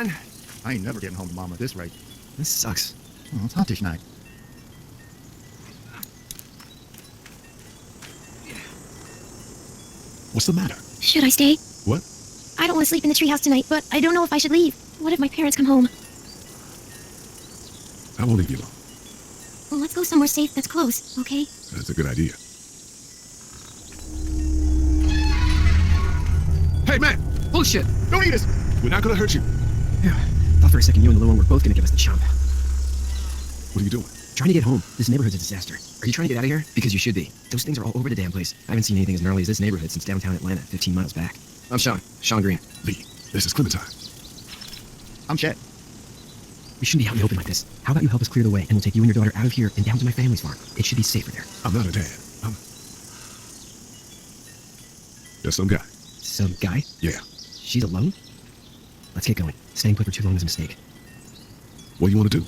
man. I ain't never getting home to Mama at this rate. This sucks. Oh, it's hot this night. What's the matter? Should I stay? What? I don't want to sleep in the treehouse tonight, but I don't know if I should leave. What if my parents come home? I won't leave you alone. Well, let's go somewhere safe that's close, okay? That's a good idea. Hey, man! Bullshit. Don't eat us! We're not gonna hurt you. Yeah. Thought for a second you and the little one were both gonna give us the chump. What are you doing? Trying to get home. This neighborhood's a disaster. Are you trying to get out of here? Because you should be. Those things are all over the damn place. I haven't seen anything as gnarly as this neighborhood since downtown Atlanta, 15 miles back. I'm Sean. Sean Green. Lee, this is Clementine. I'm Chet. We shouldn't be out in the open like this. How about you help us clear the way, and we'll take you and your daughter out of here and down to my family's farm. It should be safer there. I'm not a dad. I'm just some guy. Some guy? Yeah. She's alone? Let's get going. Staying put for too long is a mistake. What do you want to do?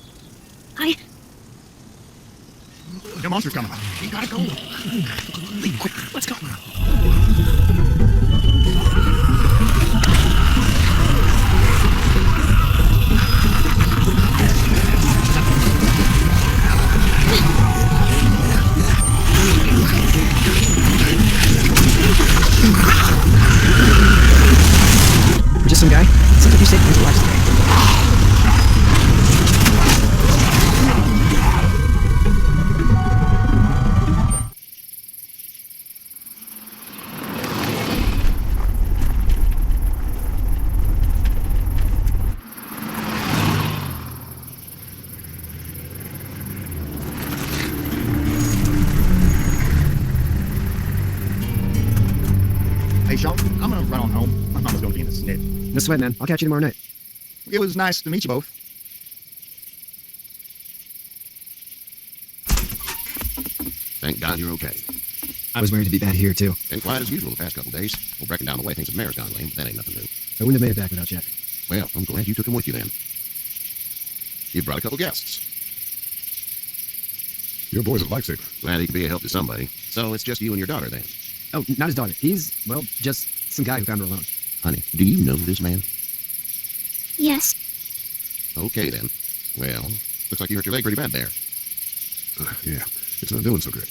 The monster's coming. We gotta go. Leave, quick, let's go. We're just some guy. Seems like you saved people's lives today. Hey, Sean, I'm gonna run on home. My mama's gonna be in a snit. No sweat, man. I'll catch you tomorrow night. It was nice to meet you both. Thank God you're okay. I was worried to be bad here, too. Been quiet as usual the past couple days. Well, breaking down the way thinks his mare's gone lame, but that ain't nothing new. I wouldn't have made it back without Chet. Well, I'm glad you took him with you then. You brought a couple guests. Your boy's a lifesaver. Glad he could be a help to somebody. So it's just you and your daughter then. Oh, not his daughter. He's, well, just some guy who found her alone. Honey, do you know this man? Yes. Okay then. Well, looks like you hurt your leg pretty bad there. Yeah, it's not doing so good.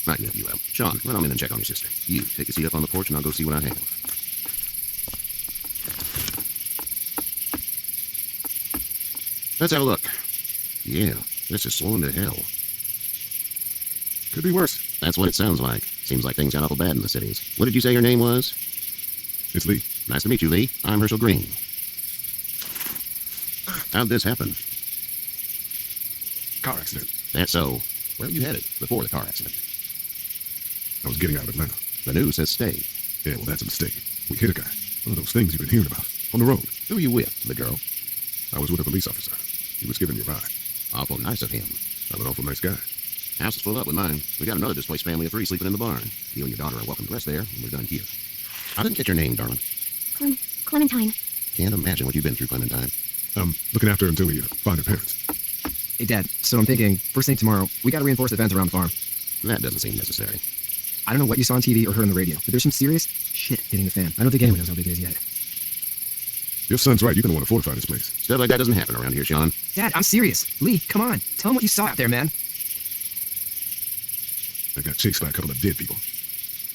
I can help you out. Sean, run on in and check on your sister. You, take a seat up on the porch and I'll go see what I have. Let's have a look. Yeah, this is slowing to hell. Could be worse. That's what it sounds like. Seems like things got awful bad in the cities. What did you say your name was? It's Lee. Nice to meet you, Lee. I'm Herschel Green. How'd this happen? Car accident. That's so. Where were you headed before the car accident? I was getting out of Atlanta. The news says stay. Yeah, well, that's a mistake. We hit a guy. One of those things you've been hearing about. On the road. Who were you with? The girl? I was with a police officer. He was giving me a ride. Awful nice of him. I'm an awful nice guy. House is full up with mine. We got another displaced family of 3 sleeping in the barn. You and your daughter are welcome to rest there, and we're done here. I didn't get your name, darling. Clementine. Can't imagine what you've been through, Clementine. I'm looking after her until we find her parents. Hey, Dad, so I'm thinking, first thing tomorrow, we gotta reinforce the fence around the farm. That doesn't seem necessary. I don't know what you saw on TV or heard on the radio, but there's some serious shit hitting the fan. I don't think anyone knows how big it is yet. Your son's right. You're going to want to fortify this place. Stuff like that doesn't happen around here, Sean. Dad, I'm serious. Lee, come on. Tell him what you saw out there, man. I got chased by a couple of dead people.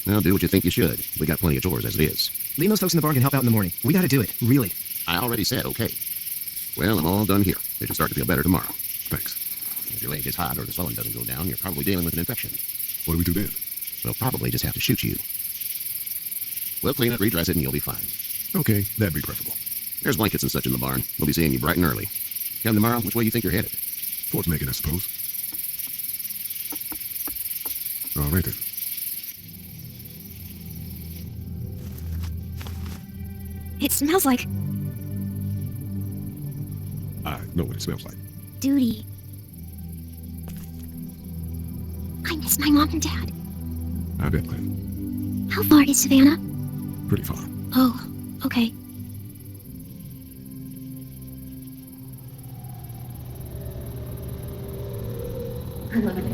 Now do what you think you should. We got plenty of chores as it is. Lee and those folks in the barn can help out in the morning. We gotta do it. Really. I already said okay. Well, I'm all done here. It should start to feel better tomorrow. Thanks. If your leg is hot or the swelling doesn't go down, you're probably dealing with an infection. What do we do then? We'll probably just have to shoot you. We'll clean it, redress it, and you'll be fine. Okay, that'd be preferable. There's blankets and such in the barn. We'll be seeing you bright and early. Come tomorrow, which way you think you're headed? Towards Macon, I suppose. All right then. It smells like I know what it smells like. duty. I miss my mom and dad. I bet, Glenn. How far is Savannah? Pretty far. Oh, okay. I love it.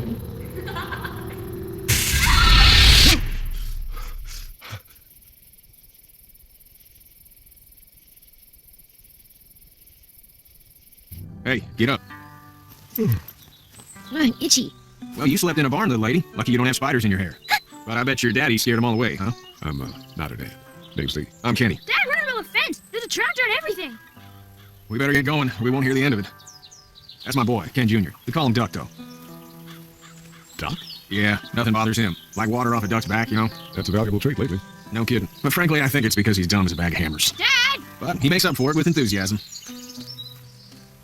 Hey, get up. I'm itchy. Well, you slept in a barn, little lady. Lucky you don't have spiders in your hair. But I bet your daddy scared them all away, huh? I'm not her dad. Name's Steve. I'm Kenny. Dad, we're in the middle of a fence. There's a tractor and everything. We better get going. We won't hear the end of it. That's my boy, Ken Jr. We call him Duck, though. Duck? Yeah, nothing bothers him. Like water off a duck's back, you know? That's a valuable trait lately. No kidding. But frankly, I think it's because he's dumb as a bag of hammers. Dad! But he makes up for it with enthusiasm.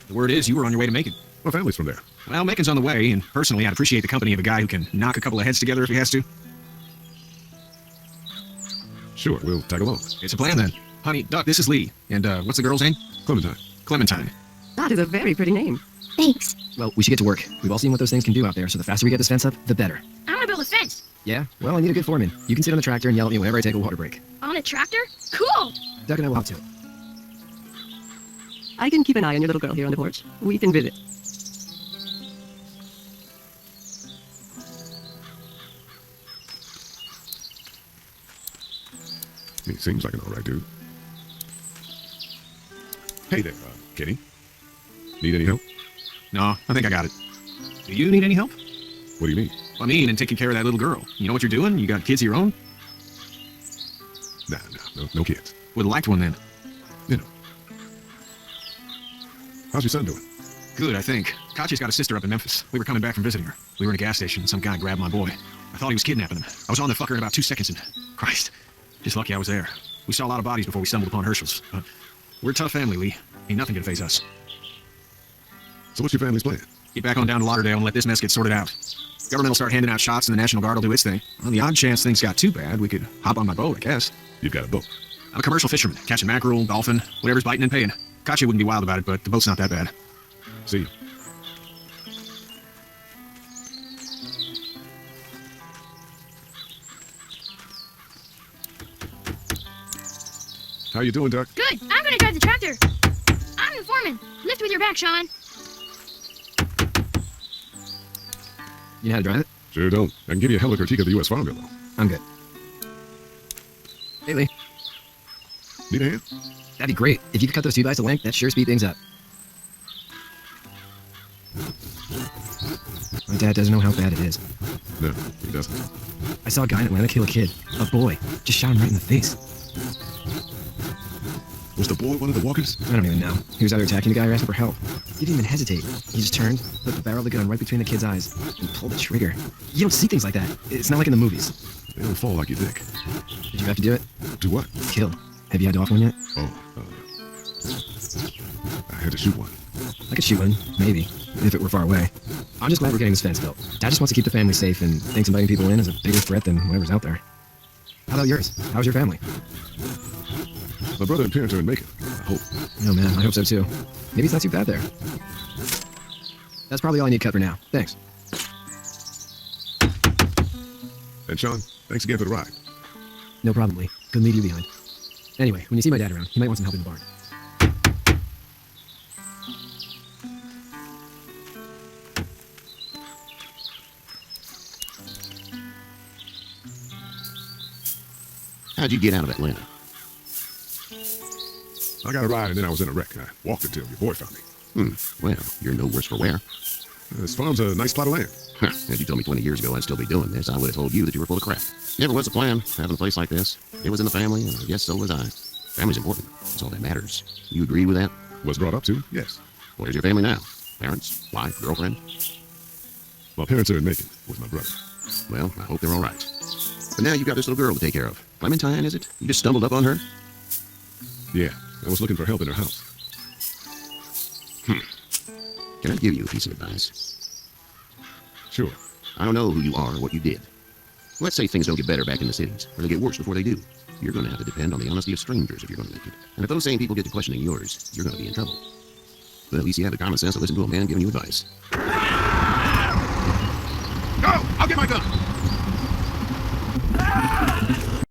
The word is you were on your way to Macon. My family's from there. Well, Macon's on the way, and personally, I'd appreciate the company of a guy who can knock a couple of heads together if he has to. Sure, we'll tag along. It's a plan, then. Honey, Duck, this is Lee. And, what's the girl's name? Clementine. Clementine. That is a very pretty name. Thanks. Well, we should get to work. We've all seen what those things can do out there, so the faster we get this fence up, the better. I want to build a fence. Yeah? Well, I need a good foreman. You can sit on the tractor and yell at me whenever I take a water break. On a tractor? Cool. Duck and I will help too. I can keep an eye on your little girl here on the porch. We can visit. He seems like an alright dude. Hey there, Kenny. Need any help? No, I think I got it. Do you need any help? What do you mean? I mean, in taking care of that little girl. You know what you're doing? You got kids of your own? Nah, no kids. Would have liked one then. You know. How's your son doing? Good, I think. Katya's got a sister up in Memphis. We were coming back from visiting her. We were in a gas station and some guy grabbed my boy. I thought he was kidnapping him. I was on the fucker in about 2 seconds and... Christ. Just lucky I was there. We saw a lot of bodies before we stumbled upon Herschel's. But we're a tough family, Lee. Ain't nothing gonna phase us. So what's your family's plan? Get back on down to Lauderdale and let this mess get sorted out. Government will start handing out shots and the National Guard will do its thing. On the odd chance things got too bad, we could hop on my boat, I guess. You've got a boat. I'm a commercial fisherman, catching mackerel, dolphin, whatever's biting and paying. Katya wouldn't be wild about it, but the boat's not that bad. See you. How you doing, Duck? Good. I'm going to drive the tractor. I'm the foreman. Lift with your back, Sean. You know how to drive it? Sure don't. I can give you a hell of a critique of the U.S. Farm Bill, though. I'm good. Hey, Lee. Need a hand? That'd be great. If you could cut those 2 bites to length, that'd sure speed things up. My dad doesn't know how bad it is. No, he doesn't. I saw a guy in Atlanta kill a kid. A boy. Just shot him right in the face. Was the boy one of the walkers? I don't even know. He was either attacking the guy or asking for help. He didn't even hesitate. He just turned, put the barrel of the gun right between the kid's eyes, and pulled the trigger. You don't see things like that. It's not like in the movies. They don't fall like you think. Did you have to do it? Do what? Kill. Have you had to off one yet? Oh, I had to shoot one. I could shoot one, maybe, if it were far away. I'm just glad we're getting this fence built. Dad just wants to keep the family safe and thinks inviting people in is a bigger threat than whatever's out there. How about yours? How's your family? My brother and parents are in Macon, I hope. No, man, I hope so too. Maybe it's not too bad there. That's probably all I need cut for now. Thanks. And Sean, thanks again for the ride. No problem, Lee. Couldn't leave you behind. Anyway, when you see my dad around, he might want some help in the barn. How'd you get out of Atlanta? I got a ride and then I was in a wreck. I walked until your boy found me. Well, you're no worse for wear. This farm's a nice plot of land. Had you told me 20 years ago I'd still be doing this, I would have told you that you were full of crap. Never was the plan, having a place like this. It was in the family, and I guess so was I. Family's important. That's all that matters. You agree with that? Was brought up to, yes. Where's your family now? Parents? Wife? Girlfriend? My parents are in Macon with my brother. Well, I hope they're all right. But now you've got this little girl to take care of. Clementine, is it? You just stumbled up on her? Yeah, I was looking for help in her house. Can I give you a piece of advice? Sure. I don't know who you are or what you did. Let's say things don't get better back in the cities, or they get worse before they do. You're going to have to depend on the honesty of strangers if you're going to make it. And if those same people get to questioning yours, you're going to be in trouble. But at least you have the common sense to listen to a man giving you advice. Go! I'll get my gun!